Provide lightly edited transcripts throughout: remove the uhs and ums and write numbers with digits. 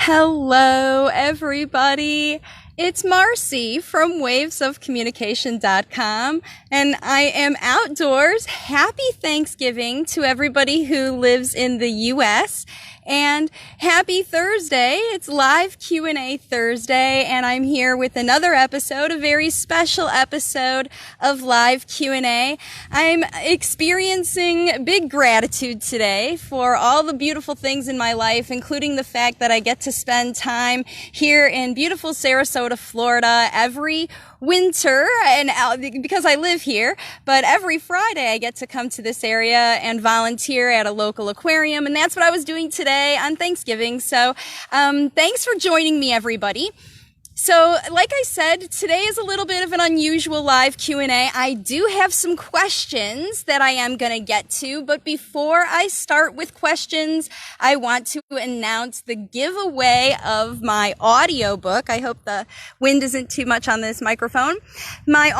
Hello, everybody. It's Marcy from wavesofcommunication.com, and I am outdoors. Happy Thanksgiving to everybody who lives in the U.S., and happy Thursday. It's live Q&A Thursday, and I'm here with another episode, a very special episode of live Q&A. I'm experiencing big gratitude today for all the beautiful things in my life, including the fact that I get to spend time here in beautiful Sarasota, Florida every winter, and because I live here, but every Friday I get to come to this area and volunteer at a local aquarium, and that's what I was doing today on Thanksgiving. So thanks for joining me, everybody. So like I said, today is a little bit of an unusual live Q&A. I do have some questions that I am going to get to, but before I start with questions, I want to announce the giveaway of my audiobook. I hope the wind isn't too much on this microphone. My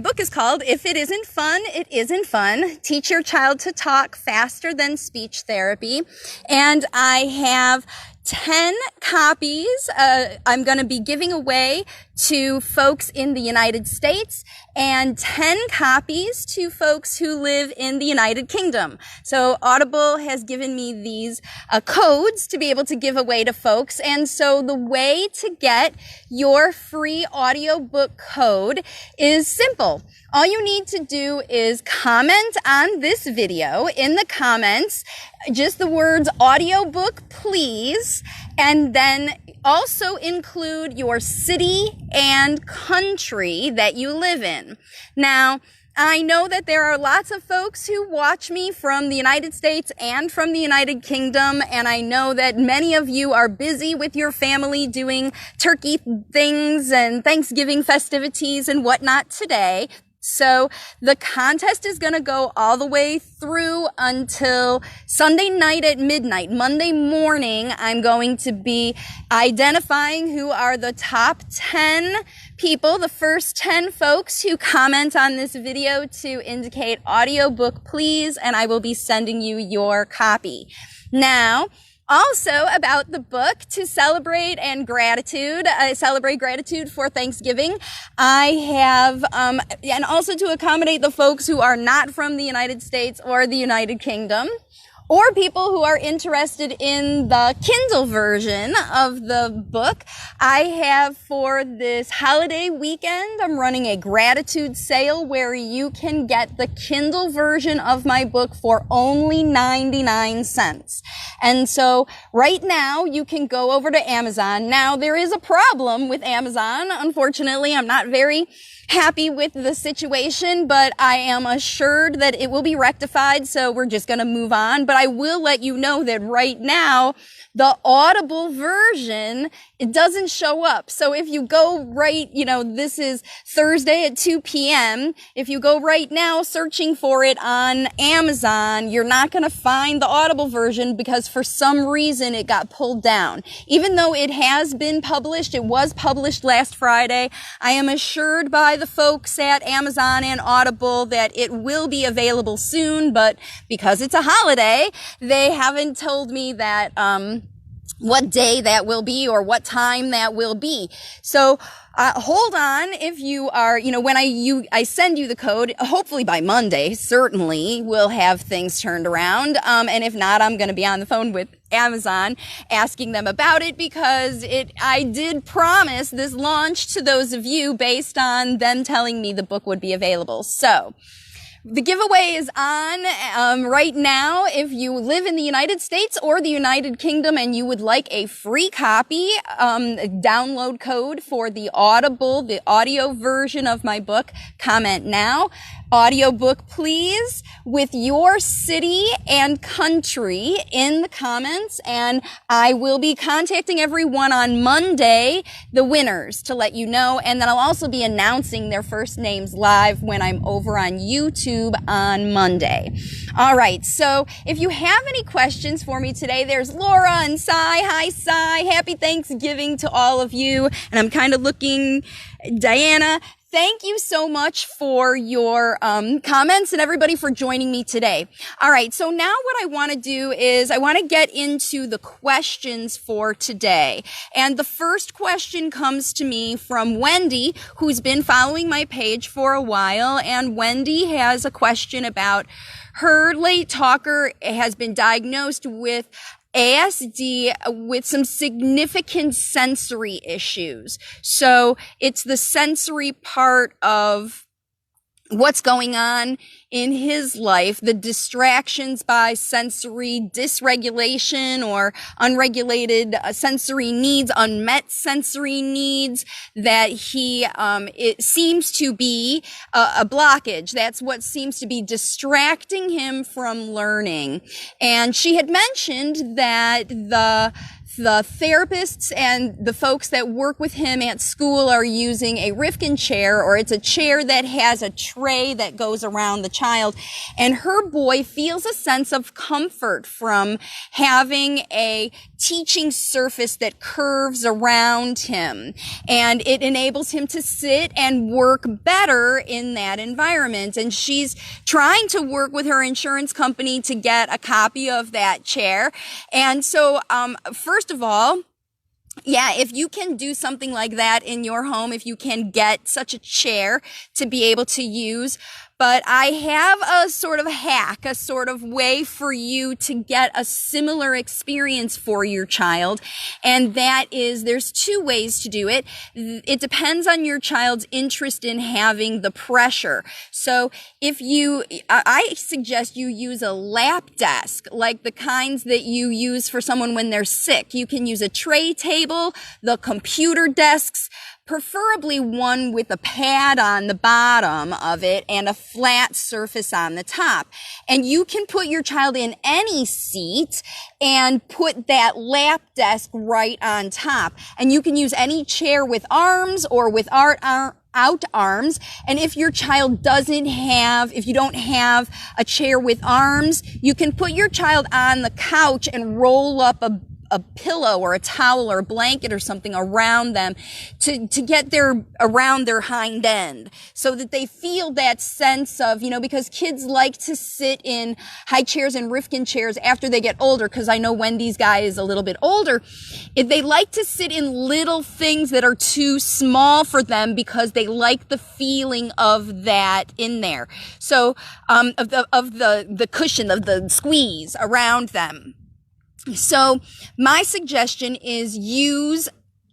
book is called If It Isn't Fun, It Isn't Fun. Teach Your Child to Talk Faster Than Speech Therapy. And I have 10 copies I'm going to be giving away to folks in the United States and 10 copies to folks who live in the United Kingdom. So Audible has given me these codes to be able to give away to folks. And so the way to get your free audiobook code is simple. All you need to do is comment on this video in the comments, just the words Audiobook Please, and then also include your city and country that you live in. Now, I know that there are lots of folks who watch me from the United States and from the United Kingdom, and I know that many of you are busy with your family doing turkey things and Thanksgiving festivities and whatnot today. So the contest is going to go all the way through until Sunday night at midnight. Monday morning, I'm going to be identifying who are the top 10 people, the first 10 folks who comment on this video to indicate Audiobook Please, and I will be sending you your copy. Now, also about the book, to celebrate gratitude for Thanksgiving, I have, and also to accommodate the folks who are not from the United States or the United Kingdom, or people who are interested in the Kindle version of the book, I have for this holiday weekend, I'm running a gratitude sale where you can get the Kindle version of my book for only 99 cents. And so right now you can go over to Amazon. Now there is a problem with Amazon. Unfortunately, I'm not very happy with the situation, but I am assured that it will be rectified. So we're just going to move on. But I will let you know that right now, the Audible version, it doesn't show up. So if you go this is Thursday at 2 p.m. If you go right now searching for it on Amazon, you're not going to find the Audible version because for some reason it got pulled down. Even though it has been published, it was published last Friday, I am assured by the folks at Amazon and Audible that it will be available soon, but because it's a holiday, they haven't told me that, what day that will be or what time that will be. So hold on. If you are, when I send you the code, hopefully by Monday, certainly we'll have things turned around. And if not, I'm going to be on the phone with Amazon asking them about it because I did promise this launch to those of you based on them telling me the book would be available. So the giveaway is on right now. If you live in the United States or the United Kingdom and you would like a free copy, download code for the audio version of my book, comment now. Audiobook Please with your city and country in the comments, and I will be contacting everyone on Monday, the winners, to let you know, and then I'll also be announcing their first names live when I'm over on YouTube on Monday. All right, so if you have any questions for me today, there's Laura and Cy. Hi, Cy. Happy Thanksgiving to all of you, and I'm kind of looking, Diana, Thank you so much for your comments and everybody for joining me today. All right, so now what I want to do is I want to get into the questions for today. And the first question comes to me from Wendy, who's been following my page for a while. And Wendy has a question about her late talker has been diagnosed with ASD with some significant sensory issues. So it's the sensory part of what's going on in his life, the distractions by sensory dysregulation or unregulated sensory needs, unmet sensory needs that it seems to be a blockage. That's what seems to be distracting him from learning. And she had mentioned that the therapists and the folks that work with him at school are using a Rifkin chair, or it's a chair that has a tray that goes around the child. And her boy feels a sense of comfort from having a teaching surface that curves around him. And it enables him to sit and work better in that environment. And she's trying to work with her insurance company to get a copy of that chair. And so, first of all, yeah, if you can do something like that in your home, if you can get such a chair to be able to use. But I have a sort of hack, a sort of way for you to get a similar experience for your child. And that is, there's two ways to do it. It depends on your child's interest in having the pressure. So I suggest you use a lap desk, like the kinds that you use for someone when they're sick. You can use a tray table, the computer desks, preferably one with a pad on the bottom of it and a flat surface on the top. And you can put your child in any seat and put that lap desk right on top. And you can use any chair with arms or without arms. And if your child if you don't have a chair with arms, you can put your child on the couch and roll up a pillow or a towel or a blanket or something around them to get around their hind end, so that they feel that sense of, because kids like to sit in high chairs and Rifkin chairs after they get older, because I know Wendy's guy is a little bit older. If they like to sit in little things that are too small for them because they like the feeling of that in there. So, of the cushion, of the squeeze around them. So my suggestion is use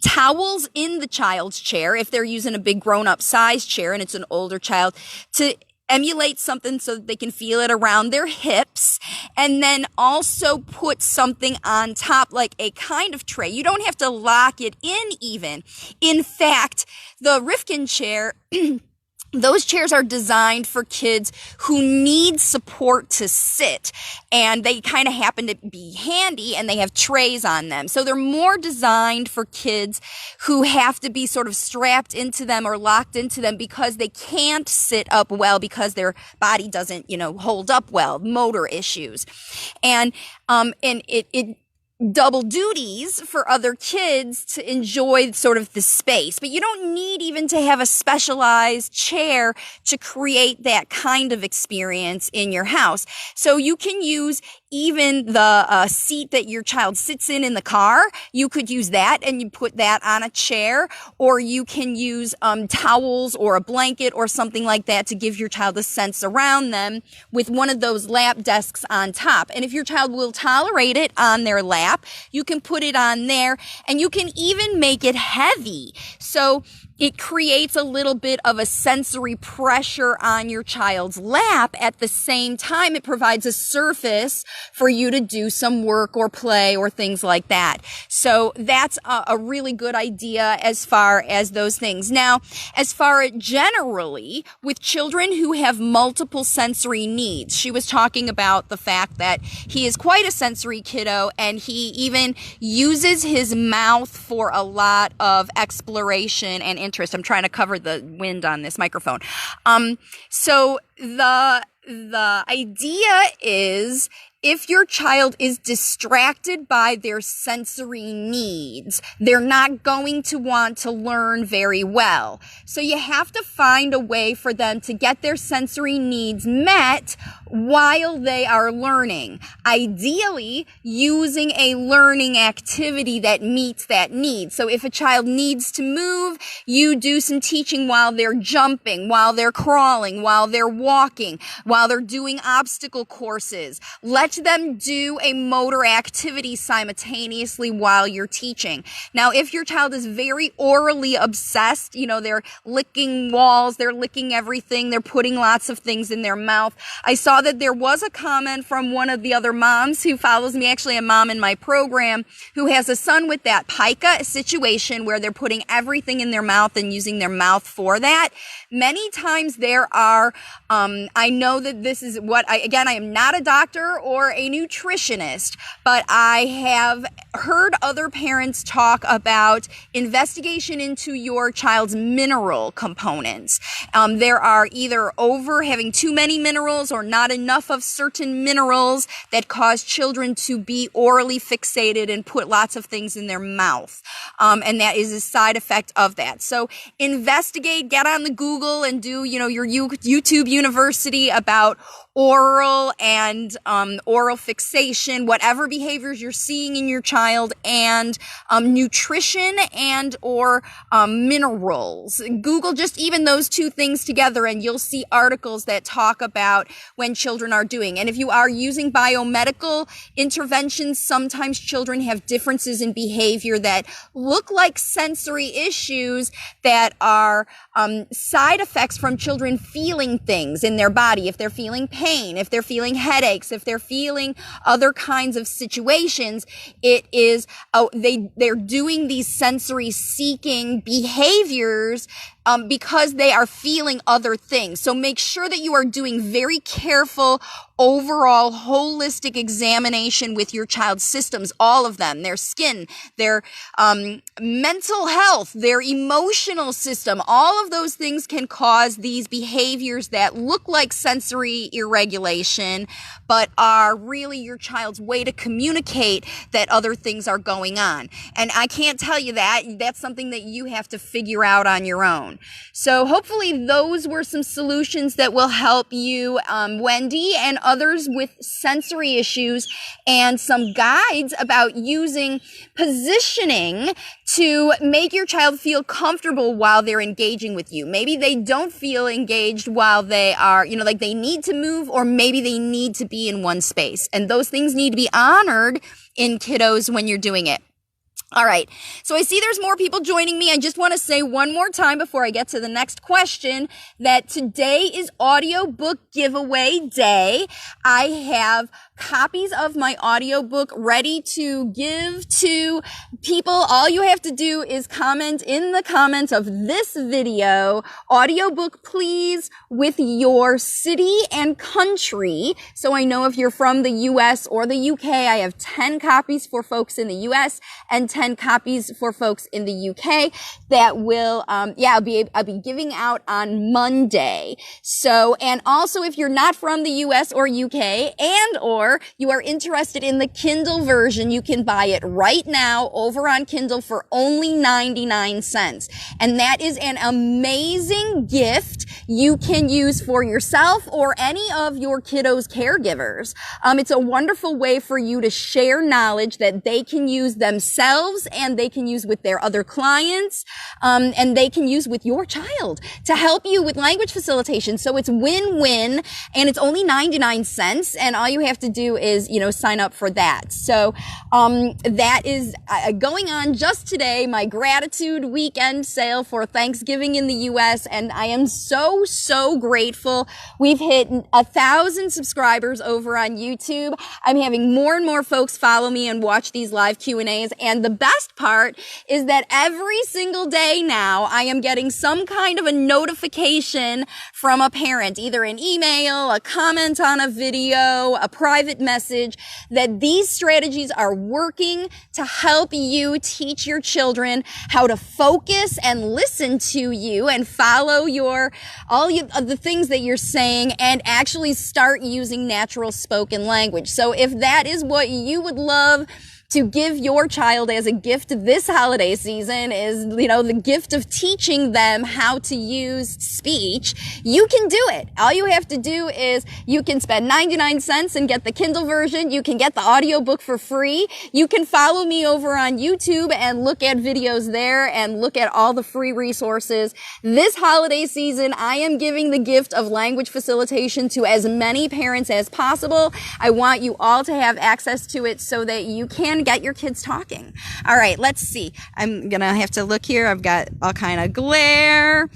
towels in the child's chair if they're using a big grown-up size chair and it's an older child, to emulate something so that they can feel it around their hips, and then also put something on top, like a kind of tray. You don't have to lock it in even. In fact, the Rifkin chair those chairs are designed for kids who need support to sit, and they kind of happen to be handy, and they have trays on them. So they're more designed for kids who have to be sort of strapped into them or locked into them because they can't sit up well because their body doesn't, hold up well, motor issues. And it double duties for other kids to enjoy sort of the space. But you don't need even to have a specialized chair to create that kind of experience in your house. So you can use even the seat that your child sits in the car. You could use that and you put that on a chair, or you can use towels or a blanket or something like that to give your child a sense around them with one of those lap desks on top. And if your child will tolerate it on their lap, you can put it on there, and you can even make it heavy. So it creates a little bit of a sensory pressure on your child's lap. At the same time, it provides a surface for you to do some work or play or things like that. So that's a really good idea as far as those things. Now, as far as generally with children who have multiple sensory needs, she was talking about the fact that he is quite a sensory kiddo, and he even uses his mouth for a lot of exploration and interest. I'm trying to cover the wind on this microphone. So the idea is if your child is distracted by their sensory needs, they're not going to want to learn very well. So you have to find a way for them to get their sensory needs met while they are learning. Ideally, using a learning activity that meets that need. So if a child needs to move, you do some teaching while they're jumping, while they're crawling, while they're walking, while they're doing obstacle courses. Let them do a motor activity simultaneously while you're teaching. Now, if your child is very orally obsessed, they're licking walls, they're licking everything, they're putting lots of things in their mouth. I saw that there was a comment from one of the other moms who follows me, actually a mom in my program, who has a son with that pica situation where they're putting everything in their mouth and using their mouth for that. Many times there are, I know that this is I am not a doctor or a nutritionist, but I have heard other parents talk about investigation into your child's mineral components. There are either having too many minerals or not enough of certain minerals that cause children to be orally fixated and put lots of things in their mouth. And that is a side effect of that. So investigate, get on the Google and do, your YouTube University about oral and oral fixation, whatever behaviors you're seeing in your child, and nutrition and or minerals. Google just even those two things together and you'll see articles that talk about when children are doing. And if you are using biomedical interventions, sometimes children have differences in behavior that look like sensory issues that are side effects from children feeling things in their body. If they're feeling pain, if they're feeling headaches, if they're feeling other kinds of situations, it is, they're doing these sensory seeking behaviors because they are feeling other things. So make sure that you are doing very careful, overall, holistic examination with your child's systems, all of them, their skin, their mental health, their emotional system. All of those things can cause these behaviors that look like sensory irregulation, but are really your child's way to communicate that other things are going on. And I can't tell you that. That's something that you have to figure out on your own. So hopefully those were some solutions that will help you, Wendy, and others with sensory issues, and some guides about using positioning to make your child feel comfortable while they're engaging with you. Maybe they don't feel engaged while they are, like they need to move, or maybe they need to be in one space. And those things need to be honored in kiddos when you're doing it. All right. So I see there's more people joining me. I just want to say one more time before I get to the next question that today is audiobook giveaway day. I have copies of my audiobook ready to give to people. All you have to do is comment in the comments of this video, audiobook please, with your city and country. So I know if you're from the US or the UK, I have 10 copies for folks in the US and 10 copies for folks in the UK that will, I'll be giving out on Monday. So, and also if you're not from the US or UK and or you are interested in the Kindle version, you can buy it right now over on Kindle for only 99 cents. And that is an amazing gift you can use for yourself or any of your kiddos' caregivers. It's a wonderful way for you to share knowledge that they can use themselves and they can use with their other clients, and they can use with your child to help you with language facilitation. So it's win-win, and it's only 99 cents, and all you have to do is, sign up for that. So that is going on just today, my gratitude weekend sale for Thanksgiving in the US, and I am so, so grateful. We've hit 1,000 subscribers over on YouTube. I'm having more and more folks follow me and watch these live Q&As, and the best part is that every single day now I am getting some kind of a notification from a parent, either an email, a comment on a video, a private message, that these strategies are working to help you teach your children how to focus and listen to you and follow your the things that you're saying, and actually start using natural spoken language. So if that is what you would love to give your child as a gift this holiday season, is, the gift of teaching them how to use speech, you can do it. All you have to do is you can spend 99 cents and get the Kindle version. You can get the audiobook for free. You can follow me over on YouTube and look at videos there and look at all the free resources. This holiday season, I am giving the gift of language facilitation to as many parents as possible. I want you all to have access to it so that you can get your kids talking. All right, let's see. I'm gonna have to look here. I've got all kind of glare.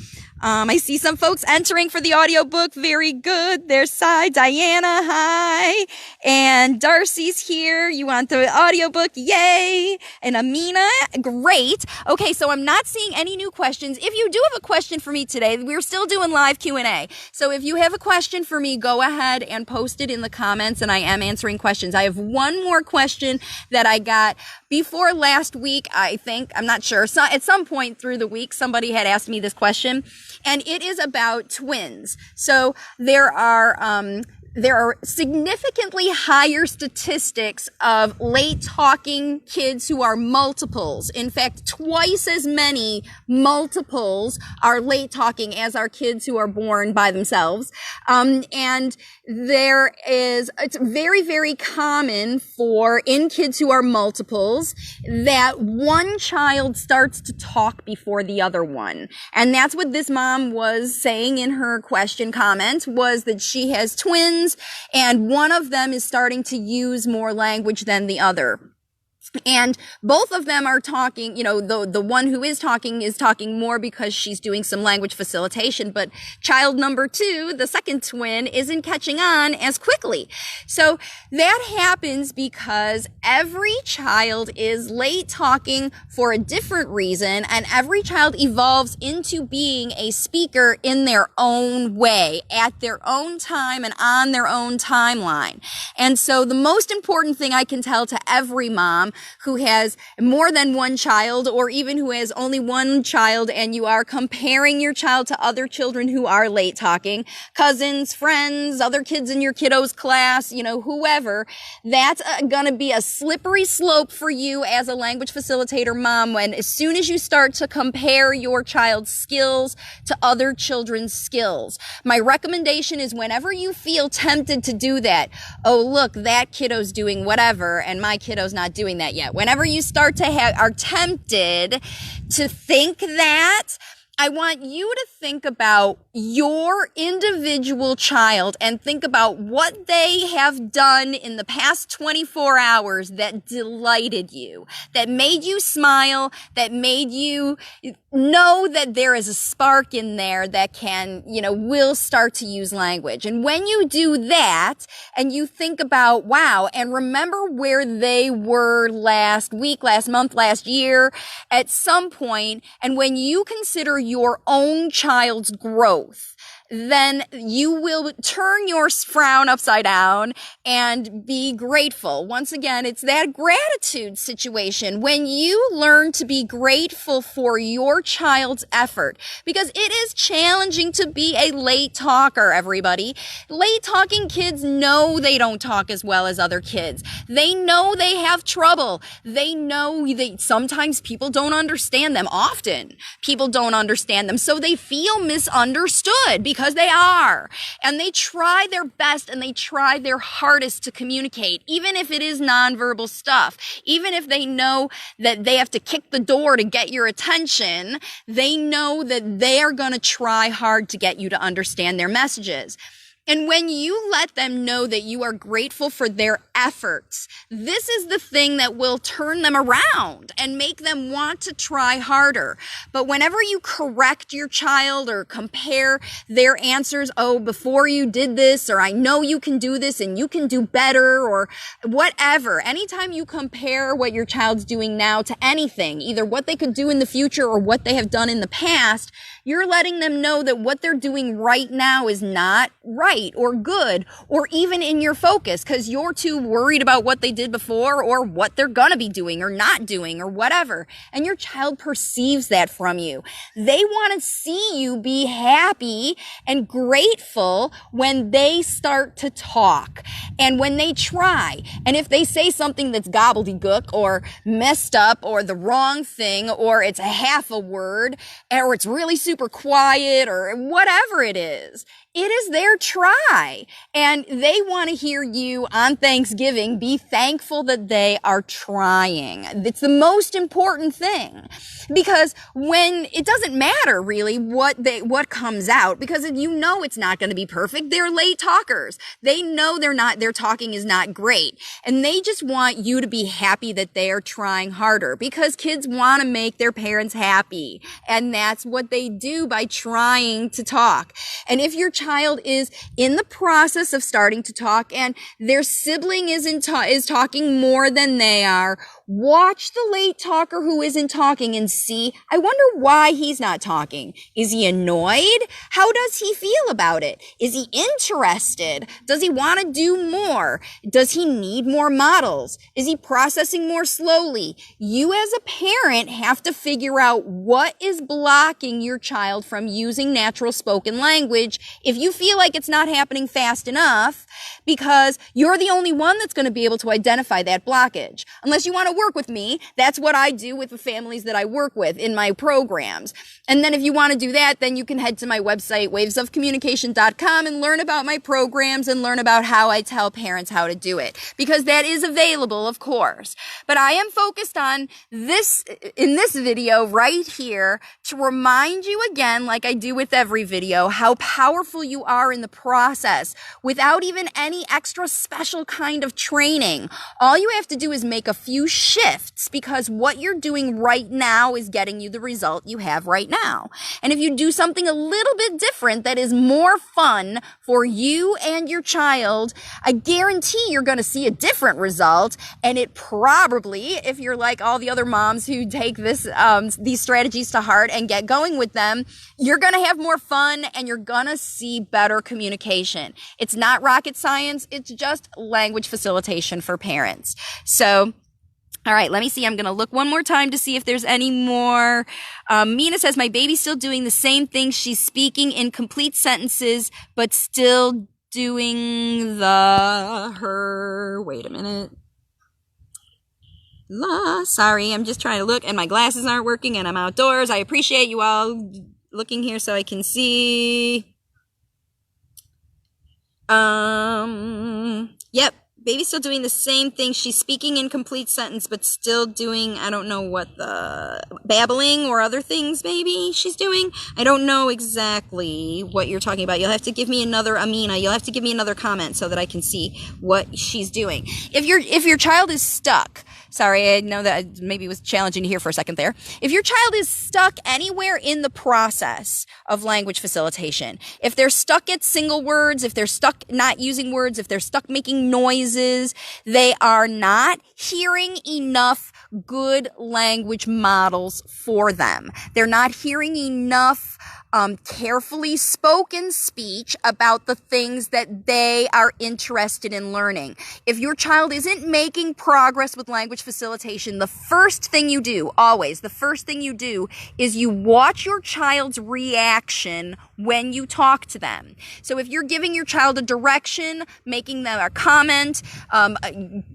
I see some folks entering for the audiobook. Very good. There's Cy, Diana, hi. And Darcy's here. You want the audiobook? Yay. And Amina, great. Okay, so I'm not seeing any new questions. If you do have a question for me today, we're still doing live Q&A. So if you have a question for me, go ahead and post it in the comments, and I am answering questions. I have one more question that I got before last week, I think. I'm not sure. So at some point through the week, somebody had asked me this question. And it is about twins. So there are significantly higher statistics of late talking kids who are multiples. In fact, twice as many multiples are late talking as are kids who are born by themselves. And it's very, very common in kids who are multiples that one child starts to talk before the other one. And that's what this mom was saying in her question comment, was that she has twins, and one of them is starting to use more language than the other. And both of them are talking, the one who is talking more because she's doing some language facilitation, but child number 2, the second twin, isn't catching on as quickly. So that happens because every child is late talking for a different reason, and every child evolves into being a speaker in their own way, at their own time and on their own timeline. And so the most important thing I can tell to every mom who has more than one child, or even who has only one child, and you are comparing your child to other children who are late talking, cousins, friends, other kids in your kiddo's class, whoever, that's gonna be a slippery slope for you as a language facilitator mom, when as soon as you start to compare your child's skills to other children's skills. My recommendation is, whenever you feel tempted to do that, oh, look, that kiddo's doing whatever, and my kiddo's not doing that yet. Whenever you start to are tempted to think that, I want you to think about your individual child and think about what they have done in the past 24 hours that delighted you, that made you smile, that made you know that there is a spark in there that will start to use language. And when you do that and you think about, wow, and remember where they were last week, last month, last year, at some point, and when you consider your own child's growth, then you will turn your frown upside down and be grateful. Once again, it's that gratitude situation. When you learn to be grateful for your child's effort, because it is challenging to be a late talker, everybody. Late talking kids know they don't talk as well as other kids. They know they have trouble. They know that sometimes people don't understand them. Often people don't understand them. So they feel misunderstood, because they are. And they try their best and they try their hardest to communicate, even if it is nonverbal stuff. Even if they know that they have to kick the door to get your attention, they know that they are going to try hard to get you to understand their messages. And when you let them know that you are grateful for their efforts, this is the thing that will turn them around and make them want to try harder. But whenever you correct your child or compare their answers, oh, before you did this, or I know you can do this and you can do better, or whatever, anytime you compare what your child's doing now to anything, either what they could do in the future or what they have done in the past, you're letting them know that what they're doing right now is not right. right or good or even in your focus because you're too worried about what they did before or what they're gonna be doing or not doing or whatever. And your child perceives that from you. They want to see you be happy and grateful when they start to talk and when they try. And if they say something that's gobbledygook or messed up or the wrong thing or it's a half a word or it's really super quiet or whatever it is their try. And they want to hear you on Thanksgiving be thankful that they are trying. It's the most important thing because when it doesn't matter really what comes out because you know it's not going to be perfect. They're late talkers. They know their talking is not great. And they just want you to be happy that they are trying harder because kids want to make their parents happy. And that's what they do by trying to talk. And if your child is in the process of starting to talk and their sibling is talking more than they are, watch the late talker who isn't talking and see, I wonder why he's not talking. Is he annoyed? How does he feel about it? Is he interested? Does he want to do more? Does he need more models? Is he processing more slowly? You as a parent have to figure out what is blocking your child from using natural spoken language if you feel like it's not happening fast enough because you're the only one that's going to be able to identify that blockage. Unless you want to work with me, that's what I do with the families that I work with in my programs. And then if you want to do that, then you can head to my website, wavesofcommunication.com, and learn about my programs and learn about how I tell parents how to do it. Because that is available, of course. But I am focused on this, in this video right here, to remind you again, like I do with every video, how powerful you are in the process without even any extra special kind of training. All you have to do is make a few shifts because what you're doing right now is getting you the result you have right now. And if you do something a little bit different that is more fun for you and your child, I guarantee you're going to see a different result. And it probably, if you're like all the other moms who take these strategies to heart and get going with them, you're going to have more fun and you're going to see better communication. It's not rocket science. It's just language facilitation for parents. So, all right, let me see. I'm going to look one more time to see if there's any more. Mina says, my baby's still doing the same thing. She's speaking in complete sentences, but still doing her. Wait a minute. Sorry, I'm just trying to look and my glasses aren't working and I'm outdoors. I appreciate you all looking here so I can see. Yep. Baby's still doing the same thing. She's speaking in complete sentence, but still doing, I don't know what the babbling or other things maybe she's doing. I don't know exactly what you're talking about. You'll have to give me another, Amina, you'll have to give me another comment so that I can see what she's doing. If your child is stuck, sorry, I know that maybe it was challenging to hear for a second there. If your child is stuck anywhere in the process of language facilitation, if they're stuck at single words, if they're stuck not using words, if they're stuck making noises, they are not hearing enough good language models for them. They're not hearing enough carefully spoken speech about the things that they are interested in learning. If your child isn't making progress with language facilitation, the first thing you do, always, the first thing you do is you watch your child's reaction when you talk to them. So if you're giving your child a direction, making them a comment,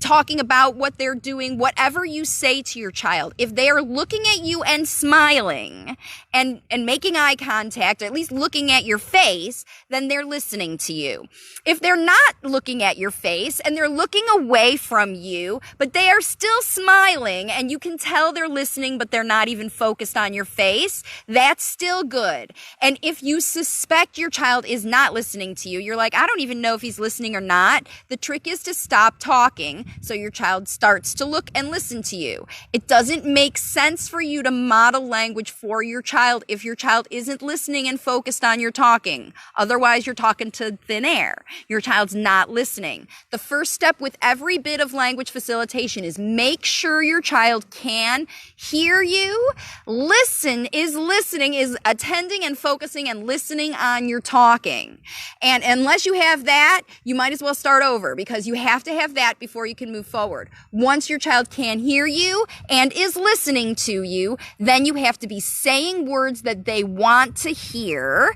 talking about what they're doing, whatever you say to your child, if they are looking at you and smiling and making eye contact, or at least looking at your face, then they're listening to you. If they're not looking at your face and they're looking away from you, but they are still smiling and you can tell they're listening, but they're not even focused on your face, that's still good. And if you suspect your child is not listening to you, you're like, I don't even know if he's listening or not. The trick is to stop talking so your child starts to look and listen to you. It doesn't make sense for you to model language for your child if your child isn't listening listening and focused on your talking. Otherwise, you're talking to thin air. Your child's not listening. The first step with every bit of language facilitation is make sure your child can hear you. Listening is attending and focusing and listening on your talking. And unless you have that, you might as well start over, because you have to have that before you can move forward. Once your child can hear you and is listening to you, then you have to be saying words that they want to hear,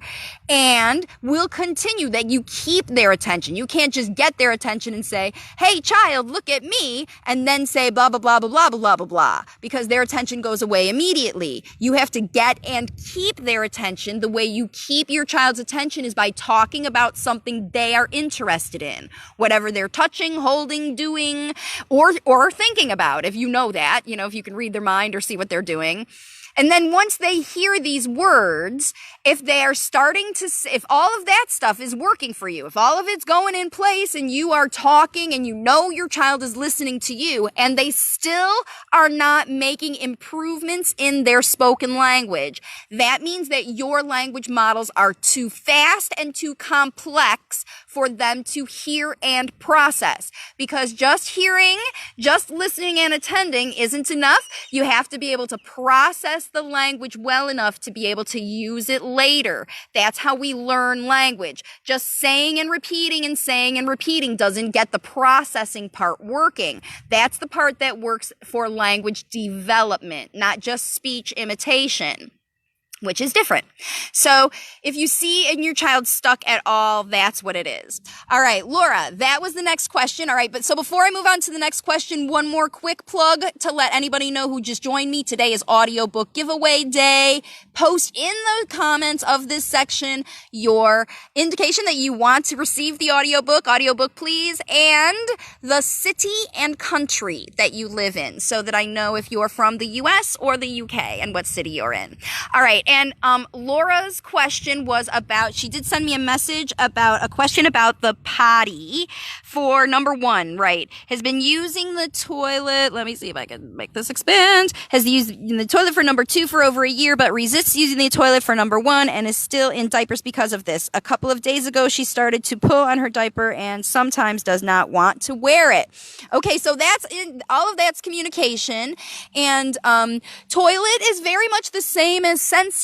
and will continue, that you keep their attention. You can't just get their attention and say, hey child, look at me, and then say blah, blah, blah, blah, blah, blah, blah, blah, because their attention goes away immediately. You have to get and keep their attention. The way you keep your child's attention is by talking about something they are interested in, whatever they're touching, holding, doing, or thinking about. If you know that, if you can read their mind or see what they're doing. And then once they hear these words, if they are starting to, if all of that stuff is working for you, if all of it's going in place and you are talking and you know your child is listening to you, and they still are not making improvements in their spoken language, that means that your language models are too fast and too complex for them to hear and process. Because just hearing, just listening and attending isn't enough. You have to be able to process the language well enough to be able to use it later. That's how we learn language. Just saying and repeating doesn't get the processing part working. That's the part that works for language development, not just speech imitation, which is different. So if you see and your child's stuck at all, that's what it is. All right, Laura, that was the next question. All right, but so before I move on to the next question, one more quick plug to let anybody know who just joined me. Today is audiobook giveaway day. Post in the comments of this section your indication that you want to receive the audiobook please, and the city and country that you live in, so that I know if you're from the US or the UK and what city you're in. All right. And Laura's question was about, she did send me a message about a question about the potty for number 1, right? Has been using the toilet, let me see if I can make this expand, has used the toilet for number 2 for over a year, but resists using the toilet for number 1 and is still in diapers because of this. A couple of days ago, she started to pull on her diaper and sometimes does not want to wear it. Okay, so that's all of that's communication. And toilet is very much the same as sensory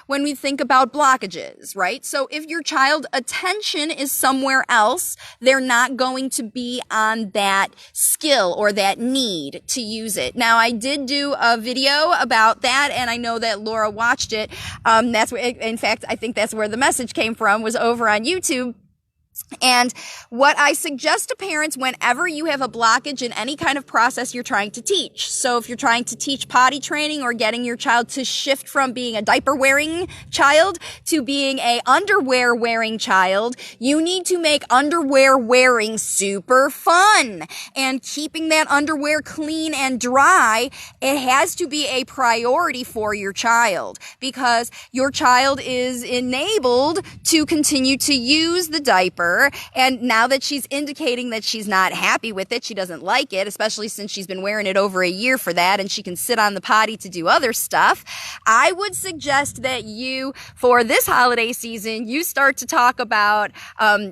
when we think about blockages, right? So if your child's attention is somewhere else, they're not going to be on that skill or that need to use it. Now, I did do a video about that, and I know that Laura watched it. That's where, in fact, I think that's where the message came from, was over on YouTube. And what I suggest to parents whenever you have a blockage in any kind of process you're trying to teach. So if you're trying to teach potty training or getting your child to shift from being a diaper wearing child to being a underwear wearing child, you need to make underwear wearing super fun. And keeping that underwear clean and dry, it has to be a priority for your child, because your child is enabled to continue to use the diaper. And now that she's indicating that she's not happy with it, she doesn't like it, especially since she's been wearing it over a year for that, and she can sit on the potty to do other stuff, I would suggest that you, for this holiday season, you start to talk about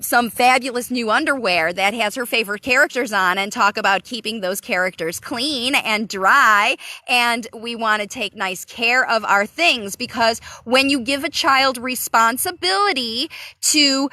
some fabulous new underwear that has her favorite characters on, and talk about keeping those characters clean and dry. And we want to take nice care of our things, because when you give a child responsibility to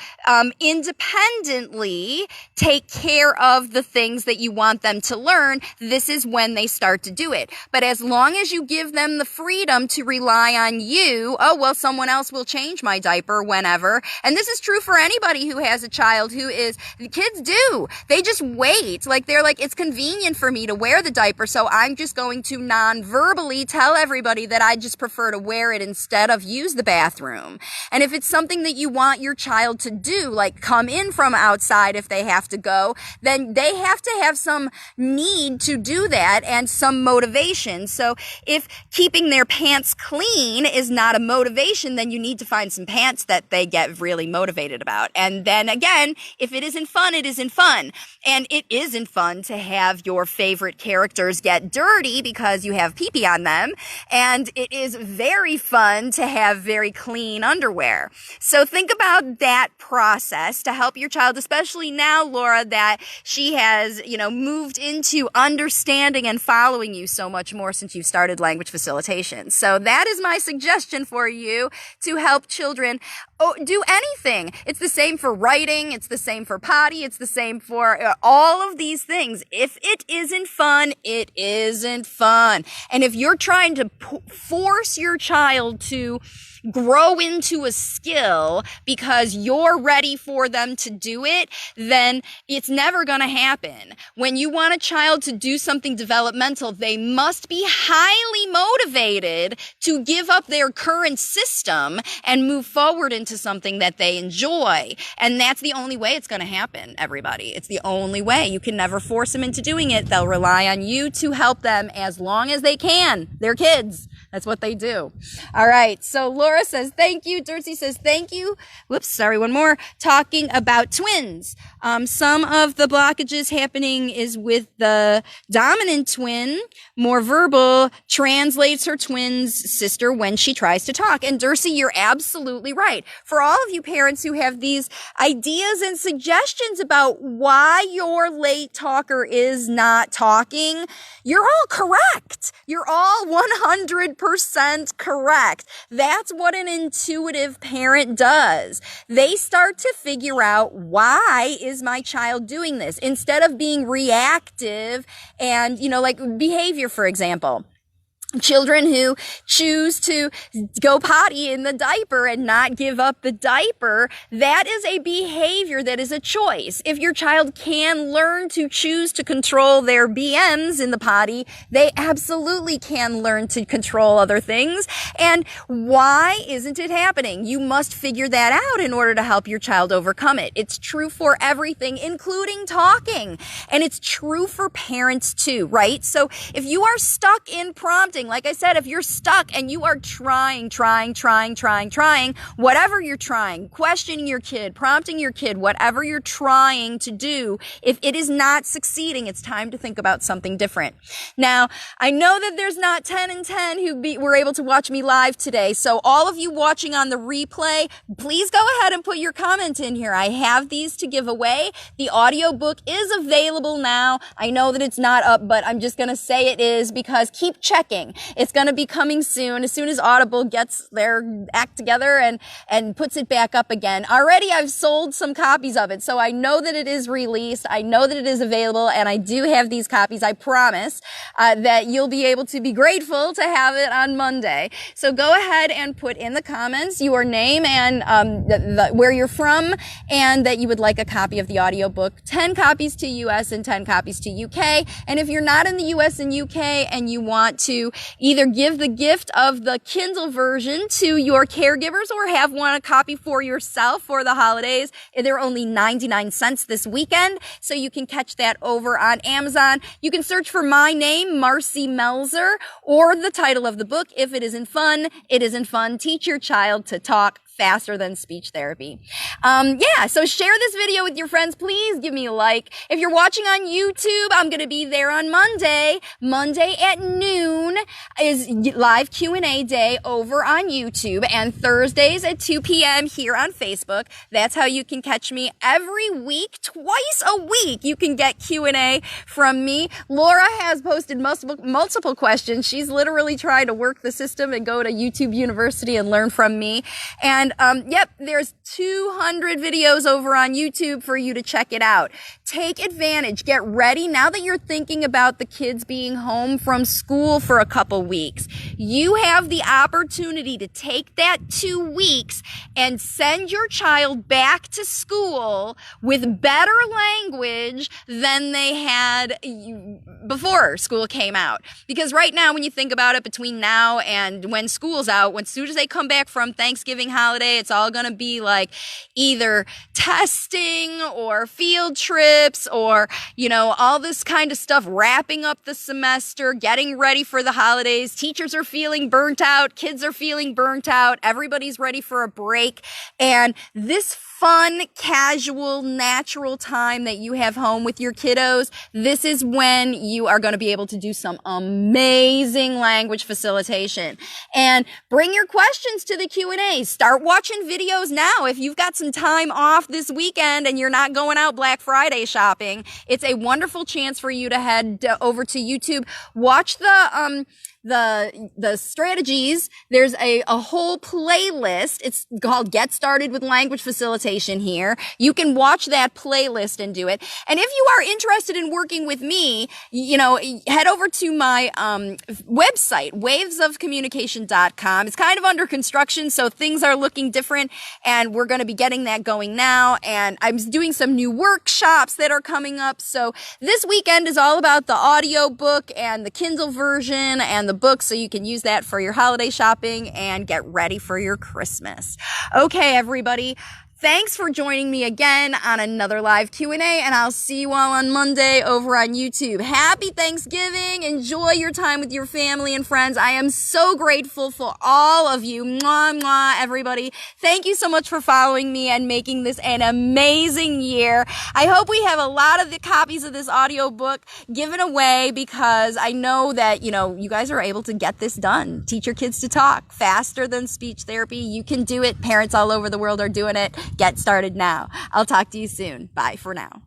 independently take care of the things that you want them to learn, this is when they start to do it. But as long as you give them the freedom to rely on you, oh, well, someone else will change my diaper whenever. And this is true for anybody who has a child who is, kids do. They just wait. Like, they're like, it's convenient for me to wear the diaper, so I'm just going to non-verbally tell everybody that I just prefer to wear it instead of use the bathroom. And if it's something that you want your child to do, like come in from outside if they have to go, then they have to have some need to do that and some motivation. So if keeping their pants clean is not a motivation, then you need to find some pants that they get really motivated about. And then again, if it isn't fun, it isn't fun. And it isn't fun to have your favorite characters get dirty because you have pee-pee on them. And it is very fun to have very clean underwear. So think about that process to help your child, especially now, Laura, that she has, moved into understanding and following you so much more since you started language facilitation. So that is my suggestion for you to help children do anything. It's the same for writing. It's the same for potty. It's the same for all of these things. If it isn't fun, it isn't fun. And if you're trying to force your child to grow into a skill because you're ready for them to do it, then it's never going to happen. When you want a child to do something developmental, they must be highly motivated to give up their current system and move forward into something that they enjoy. And that's the only way it's going to happen, everybody. It's the only way. You can never force them into doing it. They'll rely on you to help them as long as they can. They're kids. That's what they do. All right. So Laura says, thank you. Dirty says, thank you. Whoops. Sorry. One more. Talking about twins. Some of the blockages happening is with the dominant twin. More verbal, translates her twin's sister when she tries to talk. And Dircy, you're absolutely right. For all of you parents who have these ideas and suggestions about why your late talker is not talking, you're all correct. You're all 100% correct. That's what an intuitive parent does. They start to figure out, why is my child doing this? Instead of being reactive and, like behavior, for example. Children who choose to go potty in the diaper and not give up the diaper, that is a behavior that is a choice. If your child can learn to choose to control their BMs in the potty, they absolutely can learn to control other things. And why isn't it happening? You must figure that out in order to help your child overcome it. It's true for everything, including talking. And it's true for parents too, right? So if you are stuck in prompting, like I said, if you're stuck and you are trying, whatever you're trying, questioning your kid, prompting your kid, whatever you're trying to do, if it is not succeeding, it's time to think about something different. Now, I know that there's not 10 and 10 who were able to watch me live today. So all of you watching on the replay, please go ahead and put your comment in here. I have these to give away. The audiobook is available now. I know that it's not up, but I'm just going to say it is because keep checking. It's going to be coming soon as Audible gets their act together and puts it back up again. Already I've sold some copies of it, so I know that it is released. I know that it is available, and I do have these copies. I promise that you'll be able to be grateful to have it on Monday. So go ahead and put in the comments your name and where you're from, and that you would like a copy of the audiobook. 10 copies to US and 10 copies to UK. And if you're not in the US and UK and you want to either give the gift of the Kindle version to your caregivers or have a copy for yourself for the holidays, they're only 99 cents this weekend, so you can catch that over on Amazon. You can search for my name, Marcy Melzer, or the title of the book, If It Isn't Fun, It Isn't Fun. Teach your child to talk faster than speech therapy. So share this video with your friends. Please give me a like. If you're watching on YouTube, I'm going to be there on Monday. Monday at noon is live Q&A day over on YouTube, and Thursdays at 2 p.m. here on Facebook. That's how you can catch me every week. Twice a week you can get Q&A from me. Laura has posted multiple questions. She's literally trying to work the system and go to YouTube University and learn from me. And there's 200 videos over on YouTube for you to check it out. take advantage. Get ready. Now that you're thinking about the kids being home from school for a couple weeks, you have the opportunity to take that 2 weeks and send your child back to school with better language than they had before school came out. Because right now, when you think about it, between now and when school's out, as soon as they come back from Thanksgiving holiday, it's all going to be like either testing or field trips or, all this kind of stuff, wrapping up the semester, getting ready for the holidays. Teachers are feeling burnt out. Kids are feeling burnt out. Everybody's ready for a break. And this fun, casual, natural time that you have home with your kiddos, this is when you are going to be able to do some amazing language facilitation. And bring your questions to the Q&A. Start watching videos now. If you've got some time off this weekend and you're not going out Black Friday shopping, it's a wonderful chance for you to head over to YouTube. Watch the strategies. There's a whole playlist. It's called Get Started with Language Facilitation here. You can watch that playlist and do it. And if you are interested in working with me, head over to my website, wavesofcommunication.com. It's kind of under construction, so things are looking different, and we're going to be getting that going now. And I'm doing some new workshops that are coming up. So this weekend is all about the audiobook and the Kindle version and the book, so you can use that for your holiday shopping and get ready for your Christmas. Okay, everybody. Thanks for joining me again on another live Q&A, and I'll see you all on Monday over on YouTube. Happy Thanksgiving. Enjoy your time with your family and friends. I am so grateful for all of you. Mwah, mwah, everybody. Thank you so much for following me and making this an amazing year. I hope we have a lot of the copies of this audiobook given away, because I know that, you guys are able to get this done. Teach your kids to talk faster than speech therapy. You can do it. Parents all over the world are doing it. Get started now. I'll talk to you soon. Bye for now.